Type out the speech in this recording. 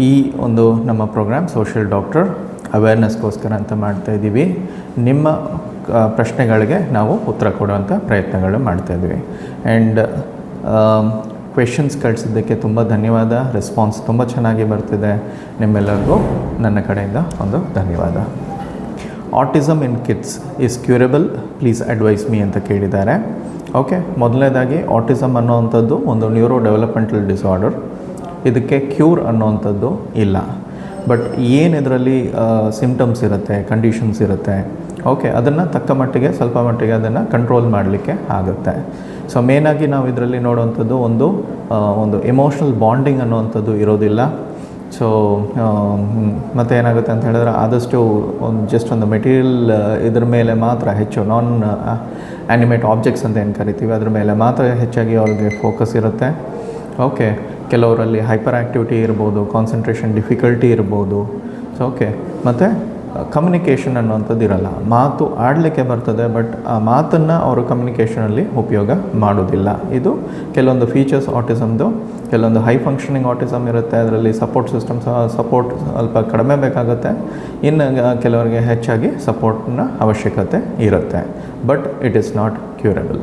ಈ ಒಂದು ನಮ್ಮ ಪ್ರೋಗ್ರಾಮ್ ಸೋಷಿಯಲ್ ಡಾಕ್ಟರ್ ಅವೇರ್ನೆಸ್ಗೋಸ್ಕರ ಅಂತ ಮಾಡ್ತಾಯಿದ್ದೀವಿ. ನಿಮ್ಮ ಪ್ರಶ್ನೆಗಳಿಗೆ ನಾವು ಉತ್ತರ ಕೊಡುವಂಥ ಪ್ರಯತ್ನಗಳು ಮಾಡ್ತಾಯಿದ್ವಿ. ಆ್ಯಂಡ್ ಕ್ವೆಶನ್ಸ್ ಕಳಿಸಿದ್ದಕ್ಕೆ ತುಂಬ ಧನ್ಯವಾದ. ರೆಸ್ಪಾನ್ಸ್ ತುಂಬ ಚೆನ್ನಾಗಿ ಬರ್ತಿದೆ. ನಿಮ್ಮೆಲ್ಲರಿಗೂ ನನ್ನ ಕಡೆಯಿಂದ ಒಂದು ಧನ್ಯವಾದ. Autism in kids is curable, please advise me ಅಂತ ಕೇಳಿದ್ದಾರೆ. ಓಕೆ, ಮೊದಲನೇದಾಗಿ ಆಟಿಸಮ್ ಅನ್ನೋವಂಥದ್ದು ಒಂದು ನ್ಯೂರೋ ಡೆವಲಪ್ಮೆಂಟಲ್ ಡಿಸಾರ್ಡರ್. ಇದಕ್ಕೆ ಕ್ಯೂರ್ ಅನ್ನೋವಂಥದ್ದು ಇಲ್ಲ. ಬಟ್ ಏನು ಇದರಲ್ಲಿ ಸಿಮ್ಟಮ್ಸ್ ಇರುತ್ತೆ, ಕಂಡೀಷನ್ಸ್ ಇರುತ್ತೆ, ಓಕೆ, ಅದನ್ನು ತಕ್ಕ ಮಟ್ಟಿಗೆ ಸ್ವಲ್ಪ ಮಟ್ಟಿಗೆ ಅದನ್ನು ಕಂಟ್ರೋಲ್ ಮಾಡಲಿಕ್ಕೆ ಆಗುತ್ತೆ. ಸೊ ಮೇನಾಗಿ ನಾವು ಇದರಲ್ಲಿ ನೋಡುವಂಥದ್ದು ಒಂದು ಎಮೋಷ್ನಲ್ ಬಾಂಡಿಂಗ್ ಅನ್ನುವಂಥದ್ದು ಇರೋದಿಲ್ಲ. ಸೊ ಮತ್ತು ಏನಾಗುತ್ತೆ ಅಂತ ಹೇಳಿದ್ರೆ ಆದಷ್ಟು ಒಂದು ಮೆಟೀರಿಯಲ್ ಇದ್ರ ಮೇಲೆ ಮಾತ್ರ ಹೆಚ್ಚು ನಾನ್ ಆ್ಯನಿಮೇಟ್ ಆಬ್ಜೆಕ್ಟ್ಸ್ ಅಂತ ಏನು ಕರಿತೀವಿ ಅದ್ರ ಮೇಲೆ ಮಾತ್ರ ಹೆಚ್ಚಾಗಿ ಅವ್ರಿಗೆ ಫೋಕಸ್ ಇರುತ್ತೆ. ಓಕೆ, ಕೆಲವರಲ್ಲಿ ಹೈಪರ್ ಆ್ಯಕ್ಟಿವಿಟಿ ಇರ್ಬೋದು, ಕಾನ್ಸಂಟ್ರೇಷನ್ ಡಿಫಿಕಲ್ಟಿ ಇರ್ಬೋದು. ಸೊ ಓಕೆ, ಮತ್ತು ಕಮ್ಯುನಿಕೇಷನ್ ಅನ್ನುವಂಥದ್ದು ಇರಲ್ಲ. ಮಾತು ಆಡಲಿಕ್ಕೆ ಬರ್ತದೆ, ಬಟ್ ಆ ಮಾತನ್ನು ಅವರು ಕಮ್ಯುನಿಕೇಷನಲ್ಲಿ ಉಪಯೋಗ ಮಾಡೋದಿಲ್ಲ. ಇದು ಕೆಲವೊಂದು ಫೀಚರ್ಸ್ ಆಟಿಸಮ್ದು. ಕೆಲವೊಂದು ಹೈ ಫಂಕ್ಷನಿಂಗ್ ಆಟಿಸಮ್ ಇರುತ್ತೆ, ಅದರಲ್ಲಿ ಸಪೋರ್ಟ್ ಸಿಸ್ಟಮ್ ಸಪೋರ್ಟ್ ಸ್ವಲ್ಪ ಕಡಿಮೆ ಬೇಕಾಗುತ್ತೆ. ಇನ್ನು ಕೆಲವರಿಗೆ ಹೆಚ್ಚಾಗಿ ಸಪೋರ್ಟ್ನ ಅವಶ್ಯಕತೆ ಇರುತ್ತೆ. But it is not curable.